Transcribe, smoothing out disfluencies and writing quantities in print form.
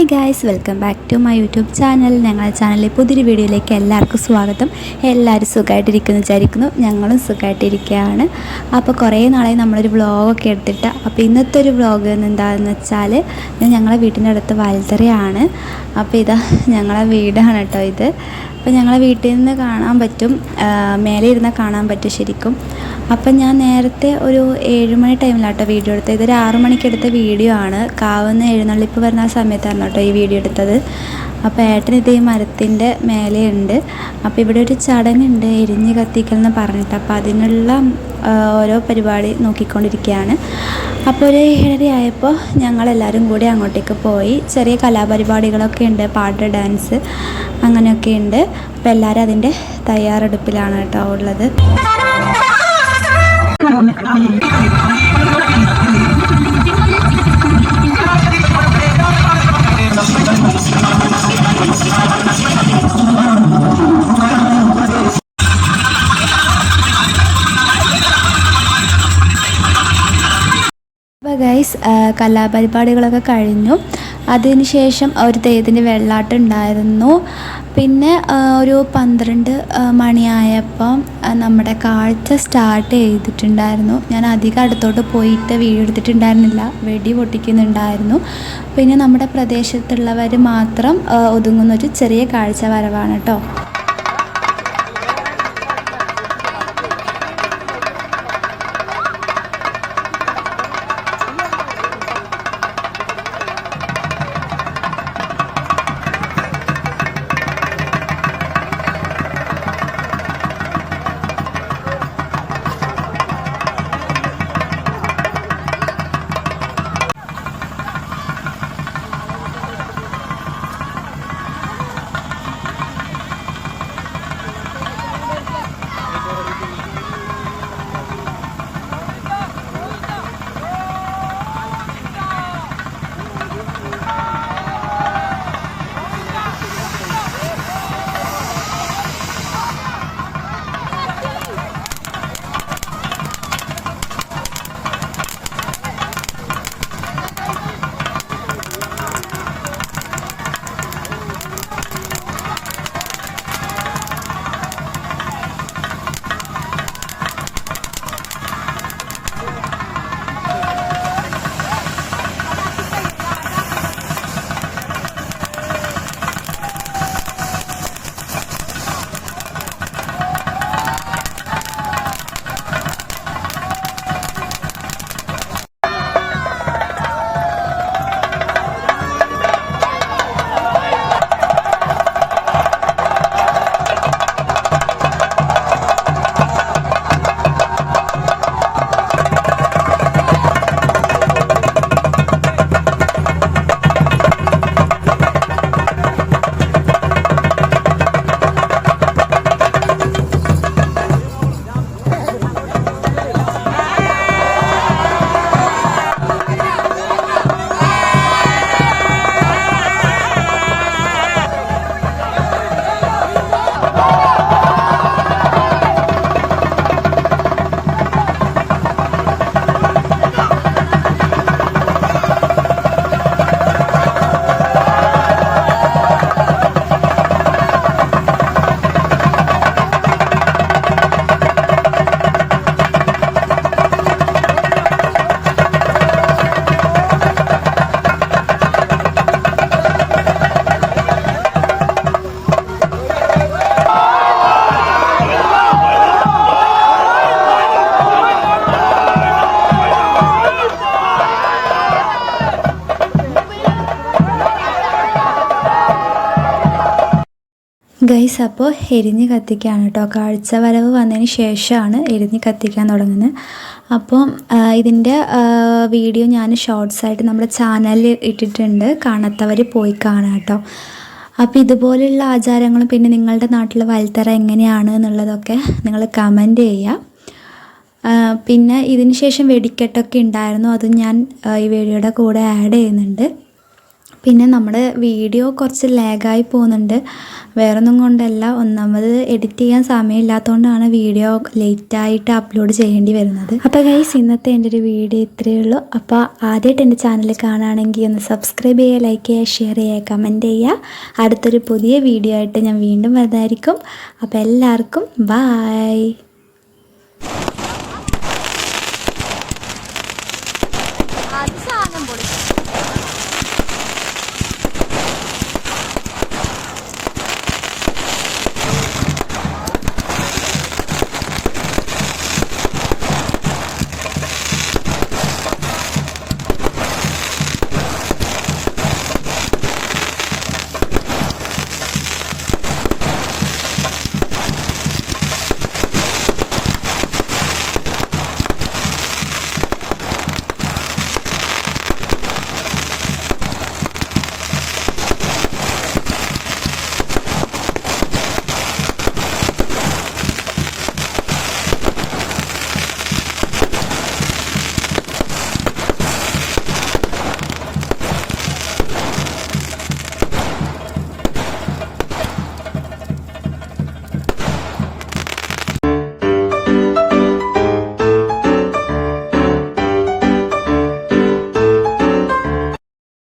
Hi guys, welcome back to my YouTube channel. ഞങ്ങളുടെ ചാനലിലെ പുതിയൊരു വീഡിയോയിലേക്ക് എല്ലാവർക്കും സ്വാഗതം. എല്ലാവരും സുഖമായിട്ടിരിക്കുന്നു വിചാരിക്കുന്നു. ഞങ്ങളും സുഖമായിട്ടിരിക്കുകയാണ്. അപ്പോൾ കുറേ നാളായി നമ്മളൊരു വ്ളോഗൊക്കെ എടുത്തിട്ട്. അപ്പോൾ ഇന്നത്തെ ഒരു വ്ളോഗ് എന്താണെന്ന് വെച്ചാൽ, ഞങ്ങളെ വീട്ടിൻ്റെ അടുത്ത് വൽത്തറയാണ്. അപ്പോൾ ഇതാ ഞങ്ങളെ വീടാണ് കേട്ടോ ഇത്. അപ്പോൾ ഞങ്ങളെ വീട്ടിൽ നിന്ന് കാണാൻ പറ്റും, മേലെ ഇരുന്നാൽ കാണാൻ പറ്റും ശരിക്കും. അപ്പം ഞാൻ നേരത്തെ ഒരു 7 മണി ടൈമിലാട്ടോ വീഡിയോ എടുത്തത്. ഇതൊരു 6 മണിക്ക് എടുത്ത വീഡിയോ ആണ്. കാവുന്ന എഴുന്നള്ളിപ്പ് വരുന്ന ആ സമയത്തായിരുന്നു കേട്ടോ ഈ വീഡിയോ എടുത്തത്. അപ്പോൾ ഏട്ടൻ ഇത് ഈ മരത്തിൻ്റെ മേലെയുണ്ട്. അപ്പോൾ ഇവിടെ ഒരു ചടങ്ങുണ്ട്, എരിഞ്ഞ് കത്തിക്കൽ എന്ന് പറഞ്ഞിട്ട്. അപ്പോൾ അതിനുള്ള ഓരോ പരിപാടി നോക്കിക്കൊണ്ടിരിക്കുകയാണ്. അപ്പോൾ ഒരു 7:30 ആയപ്പോൾ ഞങ്ങളെല്ലാവരും കൂടി അങ്ങോട്ടേക്ക് പോയി. ചെറിയ കലാപരിപാടികളൊക്കെ ഉണ്ട്, പാട്ട്, ഡാൻസ് അങ്ങനെയൊക്കെ ഉണ്ട്. അപ്പോൾ എല്ലാവരും അതിൻ്റെ തയ്യാറെടുപ്പിലാണ് കേട്ടോ ഉള്ളത്. അപ്പോൾ ഗൈസ്, കലാപരിപാടികളൊക്കെ കഴിഞ്ഞു. അതിനുശേഷം ഒരു തെയ്യത്തിൻ്റെ വെള്ളാട്ടം ഉണ്ടായിരുന്നു. പിന്നെ ഒരു 12 മണിയായപ്പം നമ്മുടെ കാഴ്ച സ്റ്റാർട്ട് ചെയ്തിട്ടുണ്ടായിരുന്നു. ഞാൻ അധികം അടുത്തോട്ട് പോയിട്ട് വീഡിയോ എടുത്തിട്ടുണ്ടായിരുന്നില്ല, വെടി പൊട്ടിക്കുന്നുണ്ടായിരുന്നു. പിന്നെ നമ്മുടെ പ്രദേശത്തുള്ളവർ മാത്രം ഒതുങ്ങുന്നൊരു ചെറിയ കാഴ്ച വരവാണ് കേട്ടോ. ഗൈസ്, അപ്പോൾ എരിഞ്ഞ് കത്തിക്കുകയാണ് കേട്ടോ. കാഴ്ച വരവ് വന്നതിന് ശേഷമാണ് എരിഞ്ഞ് കത്തിക്കാൻ തുടങ്ങുന്നത്. അപ്പോൾ ഇതിൻ്റെ വീഡിയോ ഞാൻ ഷോർട്സായിട്ട് നമ്മുടെ ചാനലിൽ ഇട്ടിട്ടുണ്ട്, കാണാത്തവർ പോയി കാണാം കേട്ടോ. അപ്പോൾ ഇതുപോലുള്ള ആചാരങ്ങളും പിന്നെ നിങ്ങളുടെ നാട്ടിലെ വൽത്തറ എങ്ങനെയാണ് എന്നുള്ളതൊക്കെ നിങ്ങൾ കമൻറ്റ് ചെയ്യുക. പിന്നെ ഇതിന് ശേഷം വെടിക്കെട്ടൊക്കെ ഉണ്ടായിരുന്നു, അതും ഞാൻ ഈ വീഡിയോയുടെ കൂടെ ആഡ് ചെയ്യുന്നുണ്ട്. പിന്നെ നമ്മുടെ വീഡിയോ കുറച്ച് ലാഗായി പോകുന്നുണ്ട്. വേറൊന്നും കൊണ്ടല്ല, ഒന്നാമത് എഡിറ്റ് ചെയ്യാൻ സമയമില്ലാത്തതുകൊണ്ടാണ് വീഡിയോ ലേറ്റായിട്ട് അപ്ലോഡ് ചെയ്യേണ്ടി വരുന്നത്. അപ്പോൾ ഗൈസ്, ഇന്നത്തെ എൻ്റെ ഒരു വീഡിയോ ഇത്രയേ ഉള്ളൂ. അപ്പോൾ ആദ്യമായിട്ട് എൻ്റെ ചാനൽ കാണുകയാണെങ്കിൽ ഒന്ന് സബ്സ്ക്രൈബ് ചെയ്യുക, ലൈക്ക് ചെയ്യുക, ഷെയർ ചെയ്യുക, കമൻറ്റ് ചെയ്യുക. അടുത്തൊരു പുതിയ വീഡിയോ ആയിട്ട് ഞാൻ വീണ്ടും വരുന്നതായിരിക്കും. അപ്പോൾ എല്ലാവർക്കും ബായ്.